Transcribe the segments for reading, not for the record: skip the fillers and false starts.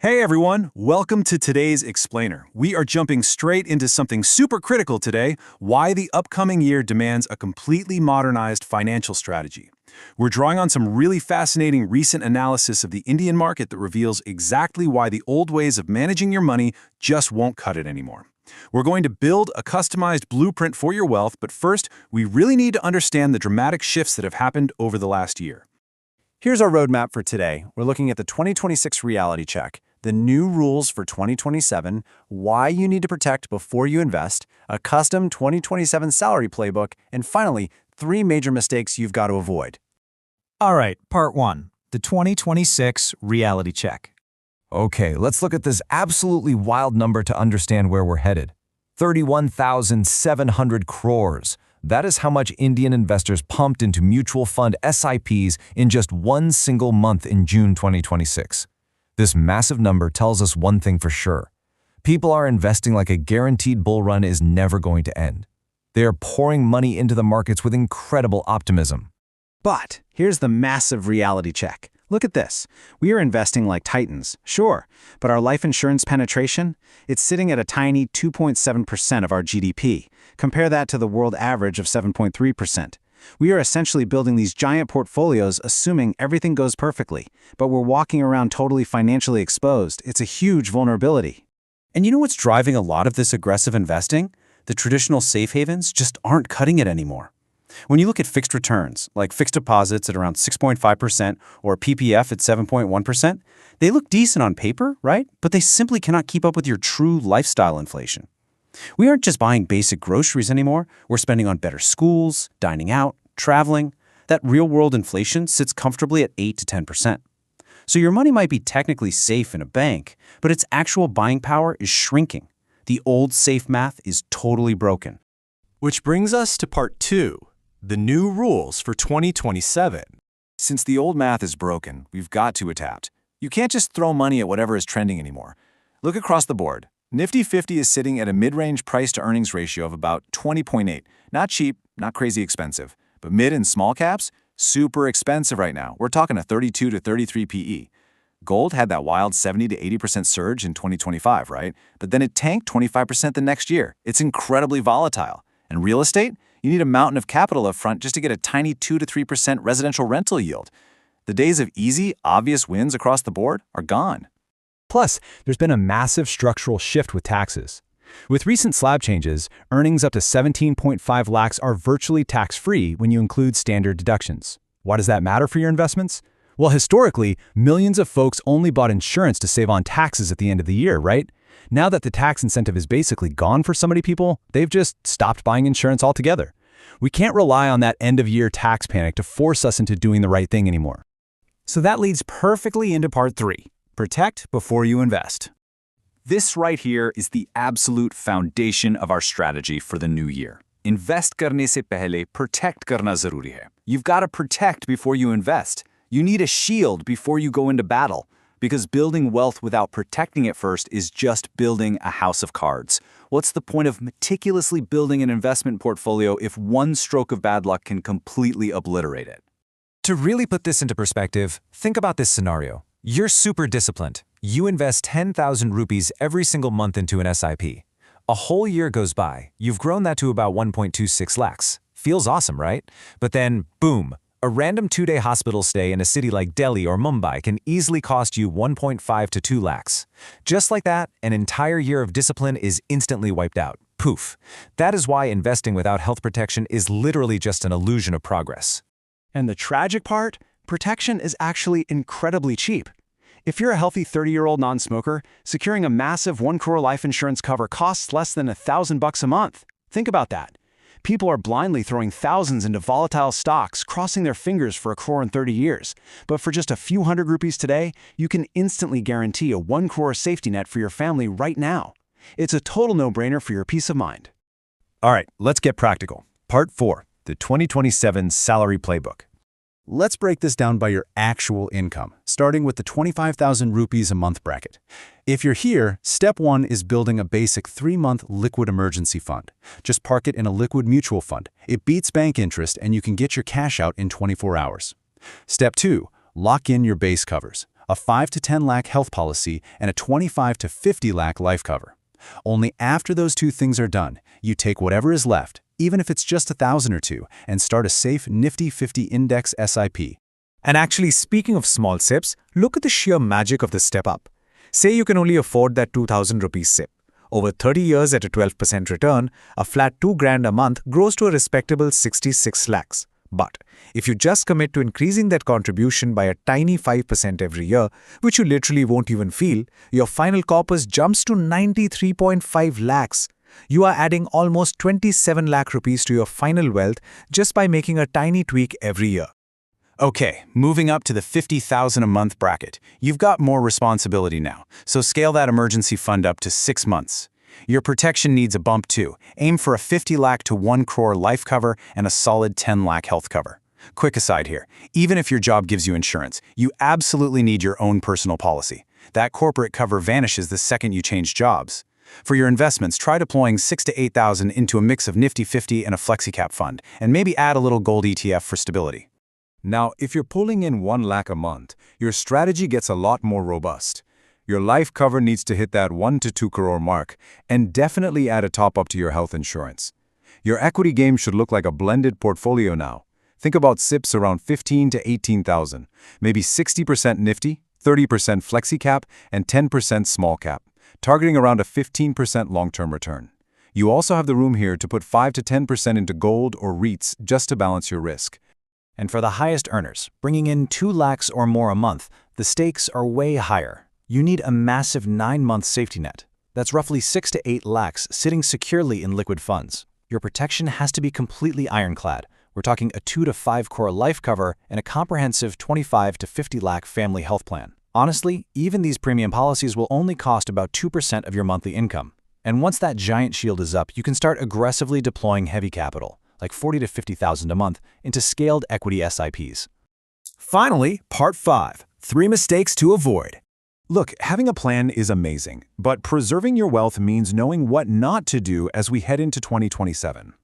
Hey everyone, welcome to today's Explainer. We are jumping straight into something super critical today, why the upcoming year demands a completely modernized financial strategy. We're drawing on some really fascinating recent analysis of the Indian market that reveals exactly why the old ways of managing your money just won't cut it anymore. We're going to build a customized blueprint for your wealth, but first, we really need to understand the dramatic shifts that have happened over the last year. Here's our roadmap for today. We're looking at the 2026 reality check, the new rules for 2027, why you need to protect before you invest, a custom 2027 salary playbook, and finally, 3 major mistakes you've got to avoid. All right, part 1, the 2026 reality check. Okay, let's look at this absolutely wild number to understand where we're headed. 31,700 crores. That is how much Indian investors pumped into mutual fund SIPs in just one single month in June 2026. This massive number tells us one thing for sure. People are investing like a guaranteed bull run is never going to end. They are pouring money into the markets with incredible optimism. But here's the massive reality check. Look at this. We are investing like titans, sure, but our life insurance penetration? It's sitting at a tiny 2.7% of our GDP. Compare that to the world average of 7.3%. We are essentially building these giant portfolios assuming everything goes perfectly, but we're walking around totally financially exposed. It's a huge vulnerability. And you know what's driving a lot of this aggressive investing? The traditional safe havens just aren't cutting it anymore. When you look at fixed returns, like fixed deposits at around 6.5% or PPF at 7.1%, they look decent on paper, right? But they simply cannot keep up with your true lifestyle inflation. We aren't just buying basic groceries anymore. We're spending on better schools, dining out, traveling. That real-world inflation sits comfortably at 8 to 10%. So your money might be technically safe in a bank, but its actual buying power is shrinking. The old safe math is totally broken. Which brings us to part 2, the new rules for 2027. Since the old math is broken, we've got to adapt. You can't just throw money at whatever is trending anymore. Look across the board. Nifty 50 is sitting at a mid-range price-to-earnings ratio of about 20.8. Not cheap, not crazy expensive. But mid and small caps, super expensive right now. We're talking a 32 to 33 PE. Gold had that wild 70 to 80% surge in 2025, right? But then it tanked 25% the next year. It's incredibly volatile. And real estate? You need a mountain of capital up front just to get a tiny 2 to 3% residential rental yield. The days of easy, obvious wins across the board are gone. Plus, there's been a massive structural shift with taxes. With recent slab changes, earnings up to 17.5 lakhs are virtually tax-free when you include standard deductions. Why does that matter for your investments? Well, historically, millions of folks only bought insurance to save on taxes at the end of the year, right? Now that the tax incentive is basically gone for so many people, they've just stopped buying insurance altogether. We can't rely on that end-of-year tax panic to force us into doing the right thing anymore. So that leads perfectly into part 3. Protect before you invest. This right here is the absolute foundation of our strategy for the new year. Invest karne se pehle protect karna zaruri hai. You've got to protect before you invest. You need a shield before you go into battle. Because building wealth without protecting it first is just building a house of cards. What's the point of meticulously building an investment portfolio if one stroke of bad luck can completely obliterate it? To really put this into perspective, think about this scenario. You're super disciplined. You invest 10,000 rupees every single month into an SIP. A whole year goes by. You've grown that to about 1.26 lakhs. Feels awesome, right? But then, boom, a random 2-day hospital stay in a city like Delhi or Mumbai can easily cost you 1.5 to 2 lakhs. Just like that, an entire year of discipline is instantly wiped out. Poof. That is why investing without health protection is literally just an illusion of progress. And the tragic part? Protection is actually incredibly cheap. If you're a healthy 30-year-old non-smoker, securing a massive 1 crore life insurance cover costs less than $1,000 a month. Think about that. People are blindly throwing thousands into volatile stocks, crossing their fingers for 1 crore in 30 years. But for just a few hundred rupees today, you can instantly guarantee a 1 crore safety net for your family right now. It's a total no-brainer for your peace of mind. All right, let's get practical. Part 4, the 2027 salary playbook. Let's break this down by your actual income, starting with the 25,000 rupees a month bracket. If you're here, step 1 is building a basic 3-month liquid emergency fund. Just park it in a liquid mutual fund. It beats bank interest and you can get your cash out in 24 hours. Step 2, lock in your base covers. a 5 to 10 lakh health policy, and a 25 to 50 lakh life cover. Only after those two things are done, you take whatever is left, even if it's just 1,000 or two, and start a safe Nifty 50 Index SIP. And actually, speaking of small SIPs, look at the sheer magic of the step up. Say you can only afford that 2,000 rupees SIP. Over 30 years at a 12% return, a flat 2 grand a month grows to a respectable 66 lakhs. But if you just commit to increasing that contribution by a tiny 5% every year, which you literally won't even feel, your final corpus jumps to 93.5 lakhs. You are adding almost 27 lakh rupees to your final wealth just by making a tiny tweak every year. Okay, moving up to the 50,000 a month bracket. You've got more responsibility now, so scale that emergency fund up to 6 months. Your protection needs a bump too. Aim for a 50 lakh to 1 crore life cover and a solid 10 lakh health cover. Quick aside here, even if your job gives you insurance, you absolutely need your own personal policy. That corporate cover vanishes the second you change jobs. For your investments, try deploying 6 to 8,000 into a mix of Nifty 50 and a FlexiCap fund, and maybe add a little gold ETF for stability. Now, if you're pulling in 1 lakh a month, your strategy gets a lot more robust. Your life cover needs to hit that 1 to 2 crore mark, and definitely add a top-up to your health insurance. Your equity game should look like a blended portfolio now. Think about SIPs around 15 to 18,000, maybe 60% Nifty, 30% FlexiCap, and 10% small cap, targeting around a 15% long-term return. You also have the room here to put 5 to 10% into gold or REITs just to balance your risk. And for the highest earners, bringing in 2 lakhs or more a month, the stakes are way higher. You need a massive 9-month safety net. That's roughly 6 to 8 lakhs sitting securely in liquid funds. Your protection has to be completely ironclad. We're talking a 2 to 5 crore life cover and a comprehensive 25 to 50 lakh family health plan. Honestly, even these premium policies will only cost about 2% of your monthly income. And once that giant shield is up, you can start aggressively deploying heavy capital, like 40 to 50,000 a month, into scaled equity SIPs. Finally, part 5, 3 mistakes to avoid. Look, having a plan is amazing, but preserving your wealth means knowing what not to do as we head into 2027.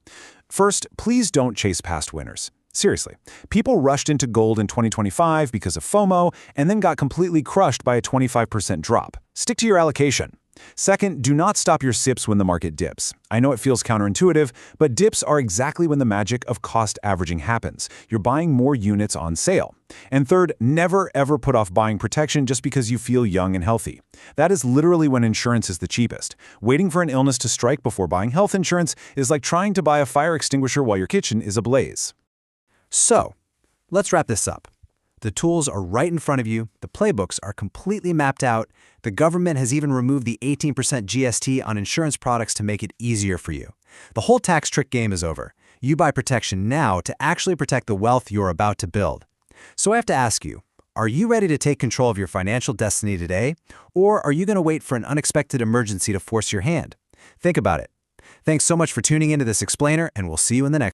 First, please don't chase past winners. Seriously, people rushed into gold in 2025 because of FOMO and then got completely crushed by a 25% drop. Stick to your allocation. Second, do not stop your SIPs when the market dips. I know it feels counterintuitive, but dips are exactly when the magic of cost averaging happens. You're buying more units on sale. And third, never ever put off buying protection just because you feel young and healthy. That is literally when insurance is the cheapest. Waiting for an illness to strike before buying health insurance is like trying to buy a fire extinguisher while your kitchen is ablaze. So, let's wrap this up. The tools are right in front of you, the playbooks are completely mapped out, the government has even removed the 18% GST on insurance products to make it easier for you. The whole tax trick game is over. You buy protection now to actually protect the wealth you're about to build. So I have to ask you, are you ready to take control of your financial destiny today? Or are you going to wait for an unexpected emergency to force your hand? Think about it. Thanks so much for tuning into this explainer, and we'll see you in the next